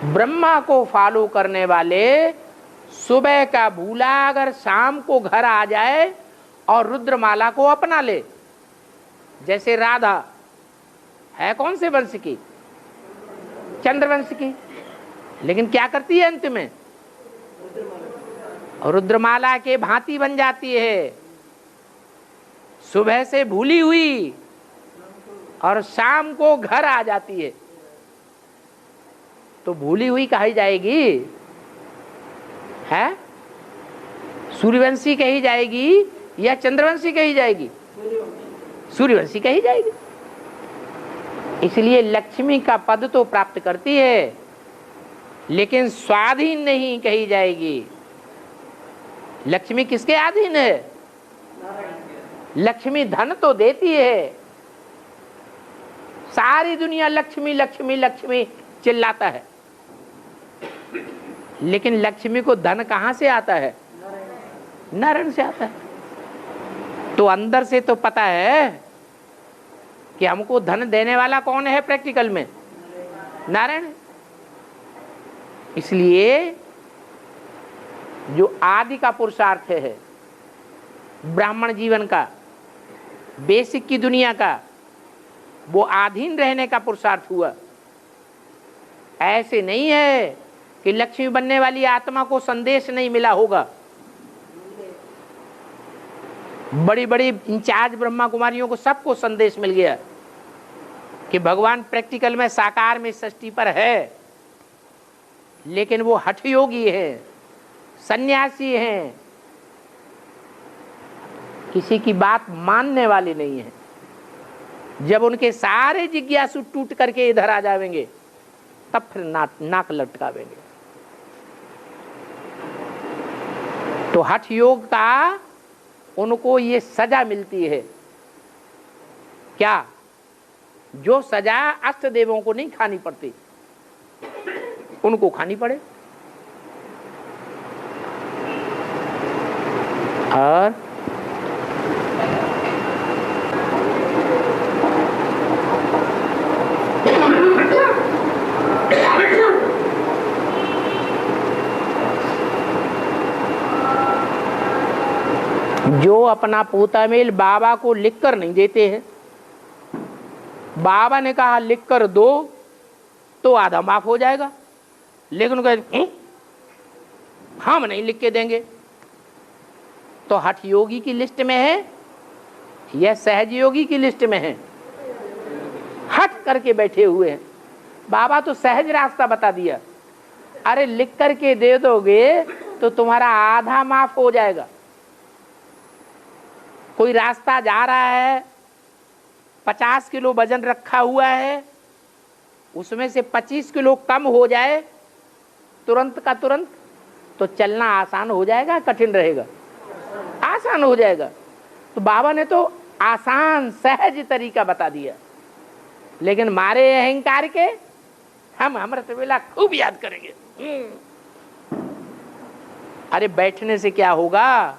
ब्रह्मा को फॉलो करने वाले सुबह का भूला अगर शाम को घर आ जाए और रुद्रमाला को अपना ले, जैसे राधा है कौन से वंश की? चंद्रवंश की। लेकिन क्या करती है अंत में? रुद्रमाला के भांति बन जाती है। सुबह से भूली हुई और शाम को घर आ जाती है। तो भूली हुई कही जाएगी? है? सूर्यवंशी कही जाएगी या चंद्रवंशी कही जाएगी? सूर्यवंशी कही जाएगी। इसलिए लक्ष्मी का पद तो प्राप्त करती है लेकिन स्वाधीन नहीं कही जाएगी। लक्ष्मी किसके अधीन है? लक्ष्मी धन तो देती है। सारी दुनिया लक्ष्मी लक्ष्मी लक्ष्मी चिल्लाता है, लेकिन लक्ष्मी को धन कहां से आता है? नारायण से आता है। तो अंदर से तो पता है कि हमको धन देने वाला कौन है? प्रैक्टिकल में नारायण। इसलिए जो आदि का पुरुषार्थ है ब्राह्मण जीवन का, बेसिक की दुनिया का, वो आधीन रहने का पुरुषार्थ हुआ। ऐसे नहीं है कि लक्ष्मी बनने वाली आत्मा को संदेश नहीं मिला होगा। बड़ी बड़ी इंचार्ज ब्रह्मा कुमारियों को सबको संदेश मिल गया कि भगवान प्रैक्टिकल में साकार में सृष्टि पर है, लेकिन वो हठ योगी है, सन्यासी हैं, किसी की बात मानने वाले नहीं है। जब उनके सारे जिज्ञासु टूट करके इधर आ जाएंगे तब फिर नाक लटकावेंगे। तो हठ योग का उनको ये सजा मिलती है। क्या? जो सजा अष्ट देवों को नहीं खानी पड़ती उनको खानी पड़े। और जो अपना पूता मेल बाबा को लिखकर नहीं देते हैं, बाबा ने कहा लिखकर दो तो आधा माफ हो जाएगा, लेकिन कहते हम नहीं लिख के देंगे, तो हठ योगी की लिस्ट में है या सहज योगी की लिस्ट में है? हट करके बैठे हुए हैं। बाबा तो सहज रास्ता बता दिया, अरे लिख करके दे दोगे तो तुम्हारा आधा माफ हो जाएगा। कोई रास्ता जा रहा है, 50 किलो वजन रखा हुआ है, उसमें से 25 किलो कम हो जाए तुरंत का तुरंत, तो चलना आसान हो जाएगा, कठिन रहेगा? आसान हो जाएगा। तो बाबा ने तो आसान सहज तरीका बता दिया, लेकिन मारे अहंकार के हम अमृत वेला खूब याद करेंगे। अरे बैठने से क्या होगा?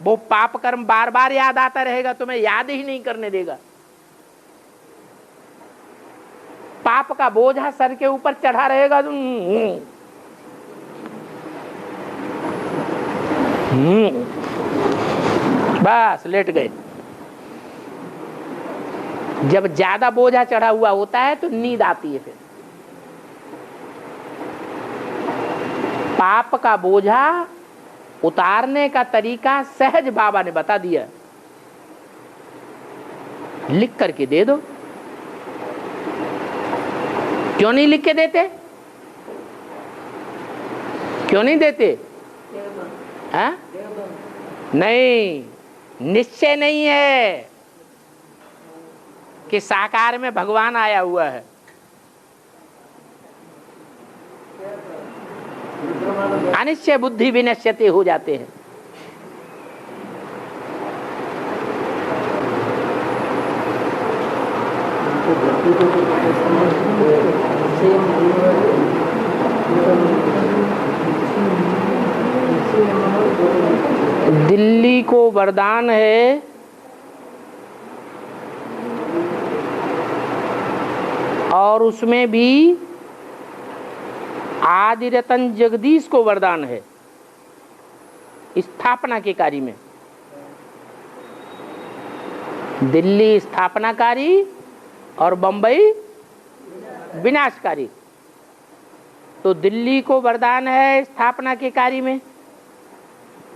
वो पाप कर्म बार बार याद आता रहेगा, तुम्हें याद ही नहीं करने देगा। पाप का बोझा सर के ऊपर चढ़ा रहेगा। बस लेट गए। जब ज्यादा बोझा चढ़ा हुआ होता है तो नींद आती है। फिर पाप का बोझा उतारने का तरीका सहज बाबा ने बता दिया, लिख करके दे दो। क्यों नहीं लिख के देते? क्यों नहीं देते? हाँ? नहीं, निश्चय नहीं है कि साकार में भगवान आया हुआ है। अनिश्चय बुद्धि विनश्यते हो जाते हैं। दिल्ली को वरदान है और उसमें भी आदि रतन जगदीश को वरदान है स्थापना के कार्य में। दिल्ली स्थापनाकारी और बंबई विनाशकारी। तो दिल्ली को वरदान है स्थापना के कार्य में,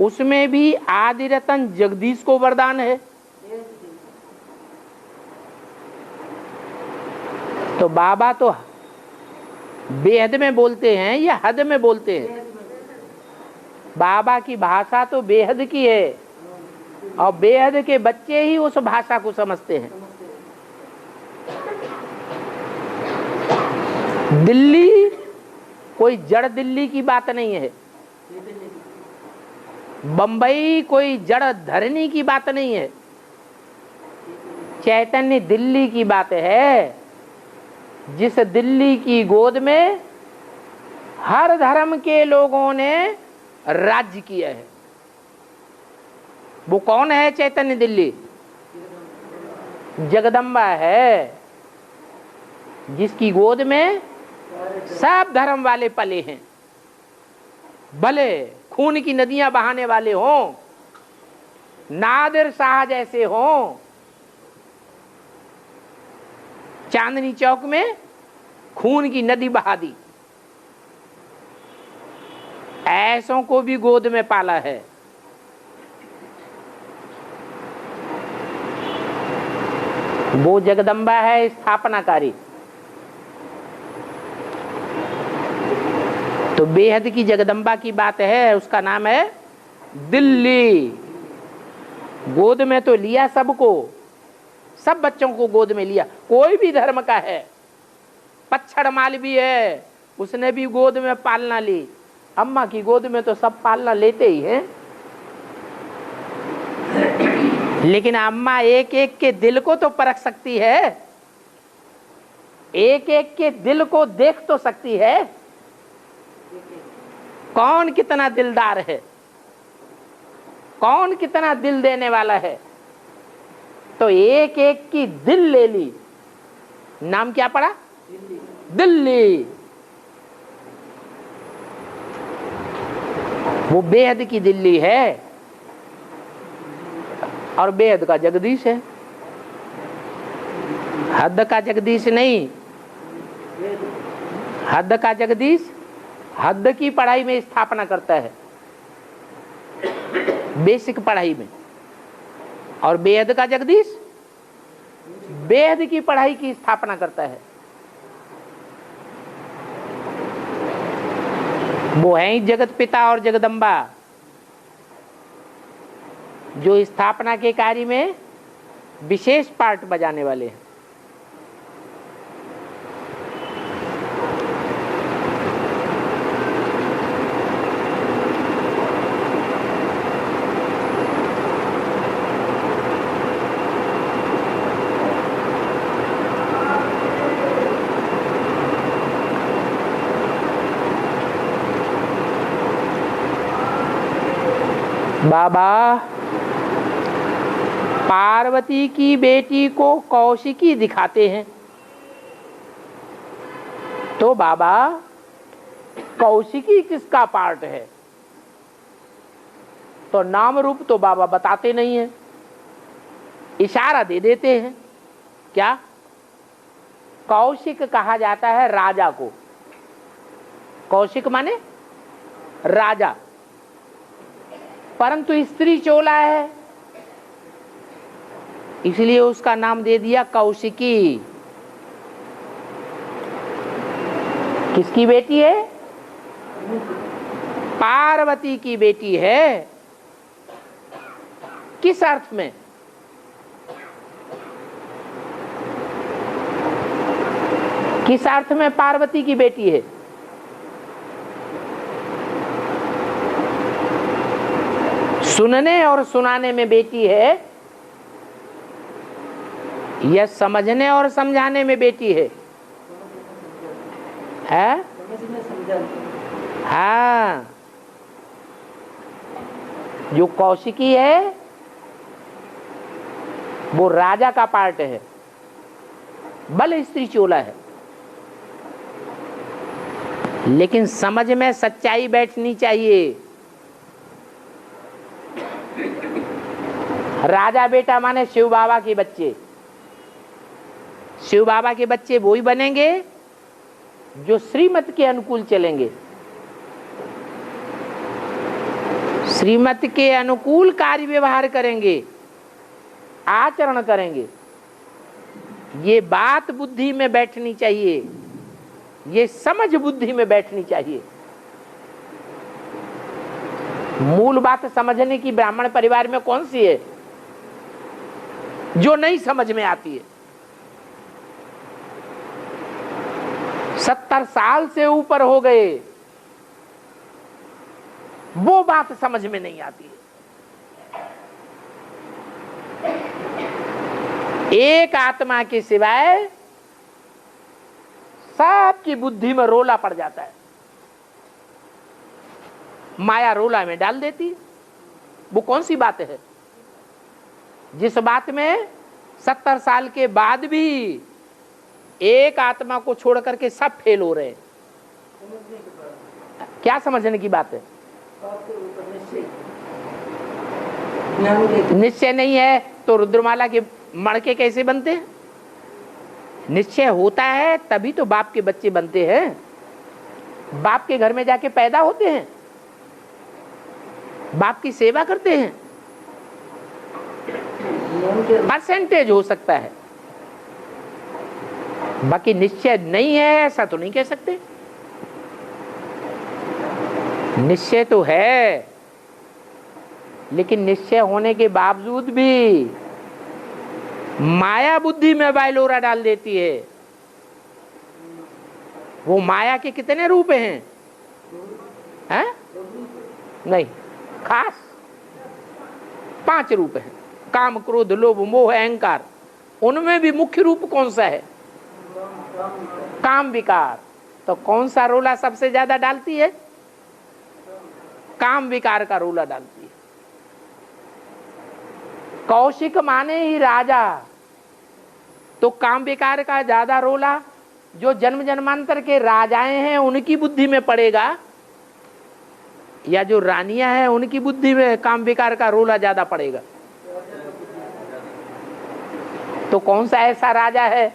उसमें भी आदि रतन जगदीश को वरदान है। तो बाबा तो बेहद में बोलते हैं या हद में बोलते हैं? बाबा की भाषा तो बेहद की है और बेहद के बच्चे ही उस भाषा को समझते हैं। दिल्ली कोई जड़ दिल्ली की बात नहीं है, बंबई कोई जड़ धरनी की बात नहीं है, चैतन्य दिल्ली की बात है, जिस दिल्ली की गोद में हर धर्म के लोगों ने राज्य किया है। वो कौन है? चैतन्य दिल्ली जगदम्बा है, जिसकी गोद में सब धर्म वाले पले हैं। भले खून की नदियां बहाने वाले हों, नादिर शाह जैसे हों, चांदनी चौक में खून की नदी बहा दी, ऐसों को भी गोद में पाला है। वो जगदम्बा है स्थापनाकारी। तो बेहद की जगदम्बा की बात है, उसका नाम है दिल्ली। गोद में तो लिया सबको, सब बच्चों को गोद में लिया। कोई भी धर्म का है, पच्छड़ माल भी है, उसने भी गोद में पालना ली। अम्मा की गोद में तो सब पालना लेते ही हैं, लेकिन अम्मा एक एक के दिल को तो परख सकती है। एक एक के दिल को देख तो सकती है, कौन कितना दिलदार है, कौन कितना दिल देने वाला है। तो एक एक की दिल ले ली, नाम क्या पड़ा? दिल्ली। वो बेहद की दिल्ली है और बेहद का जगदीश है, हद का जगदीश नहीं। हद का जगदीश हद की पढ़ाई में स्थापना करता है, बेसिक पढ़ाई में, और बेहद का जगदीश बेहद की पढ़ाई की स्थापना करता है। वो है ही जगत पिता और जगदम्बा, जो स्थापना के कार्य में विशेष पार्ट बजाने वाले हैं। बाबा पार्वती की बेटी को कौशिकी दिखाते हैं, तो बाबा कौशिकी किसका पार्ट है? तो नाम रूप तो बाबा बताते नहीं है, इशारा दे देते हैं। क्या? कौशिक कहा जाता है राजा को। कौशिक माने राजा, परंतु स्त्री चोला है, इसलिए उसका नाम दे दिया कौशिकी। किसकी बेटी है? पार्वती की बेटी है। किस अर्थ में? किस अर्थ में पार्वती की बेटी है? सुनने और सुनाने में बेटी है या समझने और समझाने में बेटी है? हाँ, जो कौशिकी है वो राजा का पार्ट है, बल स्त्री चोला है, लेकिन समझ में सच्चाई बैठनी चाहिए। राजा बेटा माने शिव बाबा के बच्चे। शिव बाबा के बच्चे वो ही बनेंगे जो श्रीमत के अनुकूल चलेंगे, श्रीमत के अनुकूल कार्य व्यवहार करेंगे, आचरण करेंगे। ये बात बुद्धि में बैठनी चाहिए, ये समझ बुद्धि में बैठनी चाहिए। मूल बात समझने की ब्राह्मण परिवार में कौन सी है जो नहीं समझ में आती है? 70 साल से ऊपर हो गए, वो बात समझ में नहीं आती है। एक आत्मा के सिवाय सबकी बुद्धि में रोला पड़ जाता है, माया रोला में डाल देती है। वो कौन सी बात है जिस बात में 70 साल के बाद भी एक आत्मा को छोड़ करके सब फेल हो रहे हैं? क्या समझने की बात है? निश्चय नहीं है तो रुद्रमाला के मणके कैसे बनते हैं? निश्चय होता है तभी तो बाप के बच्चे बनते हैं, बाप के घर में जाके पैदा होते हैं, बाप की सेवा करते हैं। परसेंटेज हो सकता है, बाकी निश्चय नहीं है ऐसा तो नहीं कह सकते। निश्चय तो है, लेकिन निश्चय होने के बावजूद भी माया बुद्धि में बायलोरा डाल देती है। वो माया के कितने रूप हैं? नहीं, खास 5 रूप हैं। काम, क्रोध, लोभ, मोह, अहंकार। उनमें भी मुख्य रूप कौन सा है? काम विकार। तो कौन सा रोला सबसे ज्यादा डालती है? काम विकार का रोला डालती है। कौशिक माने ही राजा, तो काम विकार का ज्यादा रोला जो जन्म जन्मांतर के राजाएं हैं उनकी बुद्धि में पड़ेगा, या जो रानियां हैं उनकी बुद्धि में काम विकार का रोला ज्यादा पड़ेगा? तो कौन सा ऐसा राजा है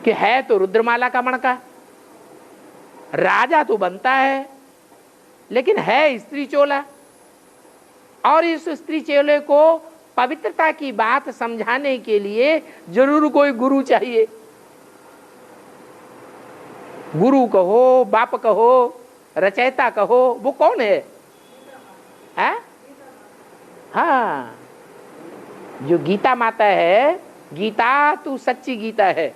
कि है तो रुद्रमाला का मणका, राजा तो बनता है लेकिन है स्त्री चोला, और इस स्त्री चोले को पवित्रता की बात समझाने के लिए जरूर कोई गुरु चाहिए। गुरु कहो, बाप कहो, रचयिता कहो, वो कौन है? हाँ, जो गीता माता है, गीता तो सच्ची गीता है,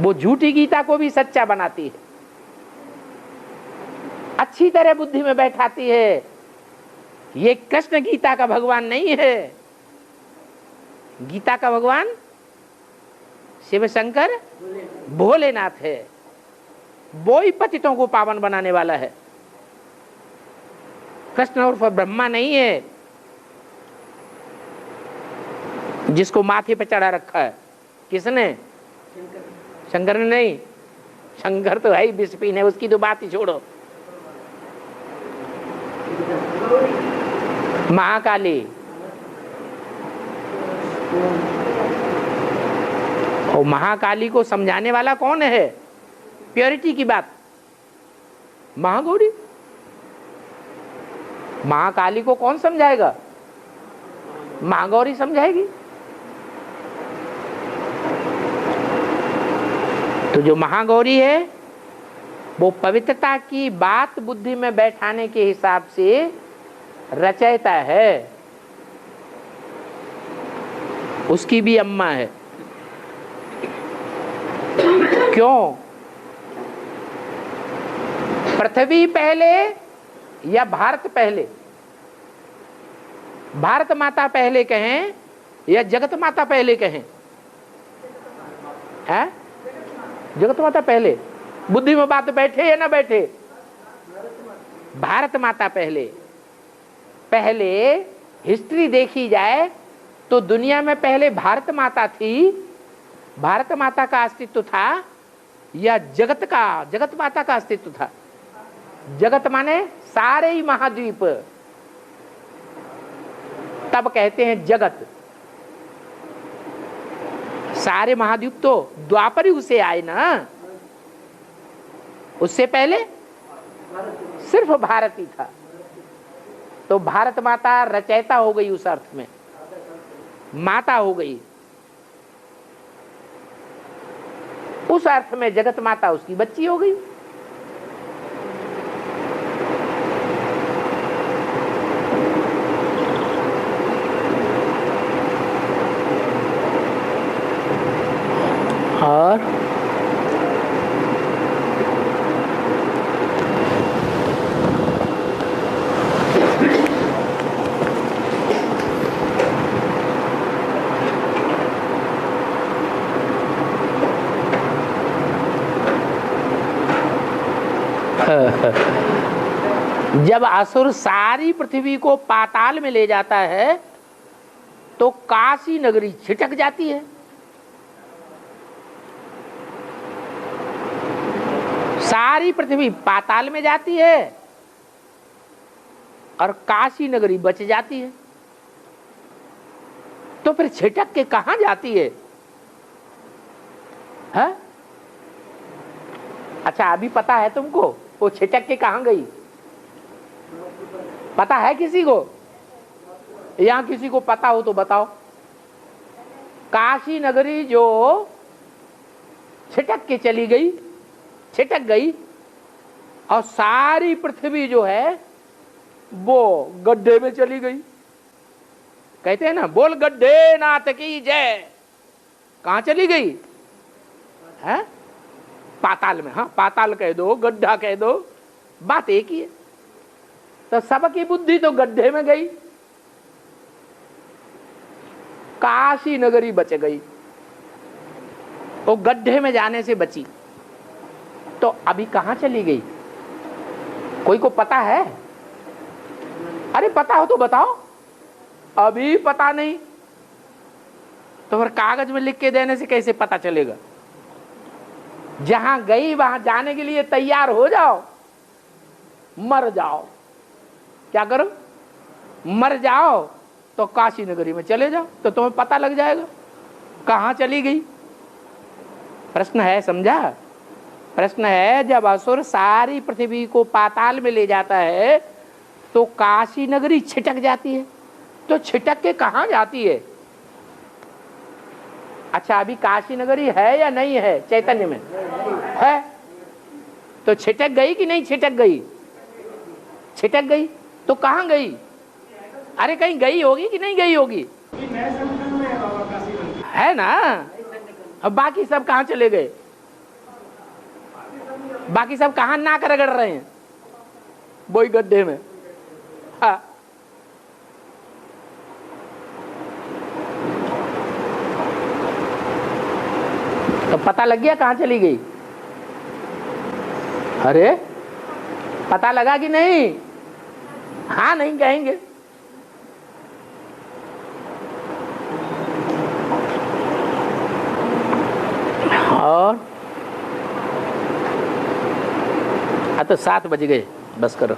वो झूठी गीता को भी सच्चा बनाती है, अच्छी तरह बुद्धि में बैठाती है। ये कृष्ण गीता का भगवान नहीं है, गीता का भगवान शिव शंकर भोलेनाथ है, वो ही पतितों को पावन बनाने वाला है। कृष्ण उर्फ ब्रह्मा नहीं है जिसको माथे पे चढ़ा रखा है। किसने? शंकर ने नहीं, शंकर तो है ही विषपीन है, उसकी तो बात ही छोड़ो। महाकाली, और महाकाली को समझाने वाला कौन है? प्योरिटी की बात महागौरी। महाकाली को कौन समझाएगा? महागौरी समझाएगी। तो जो महागौरी है वो पवित्रता की बात बुद्धि में बैठाने के हिसाब से रचयिता है, उसकी भी अम्मा है। क्यों? पृथ्वी पहले या भारत पहले? भारत माता पहले कहें या जगत माता पहले कहें? है जगत माता पहले। बुद्धि में बात बैठे या ना बैठे? भारत माता पहले। पहले हिस्ट्री देखी जाए तो दुनिया में पहले भारत माता थी, भारत माता का अस्तित्व था, या जगत माता का अस्तित्व था? जगत माने सारे ही महाद्वीप, तब कहते हैं जगत। सारे महाद्वीप तो द्वापर युग से आए ना, उससे पहले सिर्फ भारत ही था। तो भारत माता रचयिता हो गई, उस अर्थ में माता हो गई, उस अर्थ में जगत माता उसकी बच्ची हो गई। और जब असुर सारी पृथ्वी को पाताल में ले जाता है तो काशी नगरी छिटक जाती है। सारी पृथ्वी पाताल में जाती है और काशी नगरी बच जाती है। तो फिर छिटक के कहां जाती है? अच्छा, अभी पता है तुमको वो छिटक के कहां गई? पता है किसी को? यहां किसी को पता हो तो बताओ। काशी नगरी जो छिटक के चली गई, छिटक गई, और सारी पृथ्वी जो है वो गड्ढे में चली गई। कहते हैं ना, बोल गड्ढे नाथ की जय। कहां चली गई? है पाताल में। हाँ, पाताल कह दो, गड्ढा कह दो, बात एक ही है। तो सबकी बुद्धि तो गड्ढे में गई, काशी नगरी बच गई। वो गड्ढे में जाने से बची। तो अभी कहां चली गई? कोई को पता है? अरे पता हो तो बताओ। अभी पता नहीं तो फिर कागज में लिख के देने से कैसे पता चलेगा? जहां गई वहां जाने के लिए तैयार हो जाओ, मर जाओ। क्या करो? मर जाओ तो काशी नगरी में चले जाओ, तो तुम्हें पता लग जाएगा कहां चली गई। प्रश्न है, समझा? प्रश्न है, जब असुर सारी पृथ्वी को पाताल में ले जाता है तो काशी नगरी छिटक जाती है। तो छिटक के कहां जाती है? अच्छा, अभी काशी नगरी है या नहीं है? चैतन्य में है। तो छिटक गई कि नहीं छिटक गई? छिटक गई। तो कहां गई? अरे कहीं गई होगी कि नहीं गई होगी? है ना। अब बाकी सब कहां चले गए? बाकी सब कहां नाक रगड़ रहे हैं? वही गड्ढे में। हाँ। तो पता लग गया कहां चली गई? अरे पता लगा कि नहीं? हाँ नहीं कहेंगे। और तो 7 बज गए, बस करो।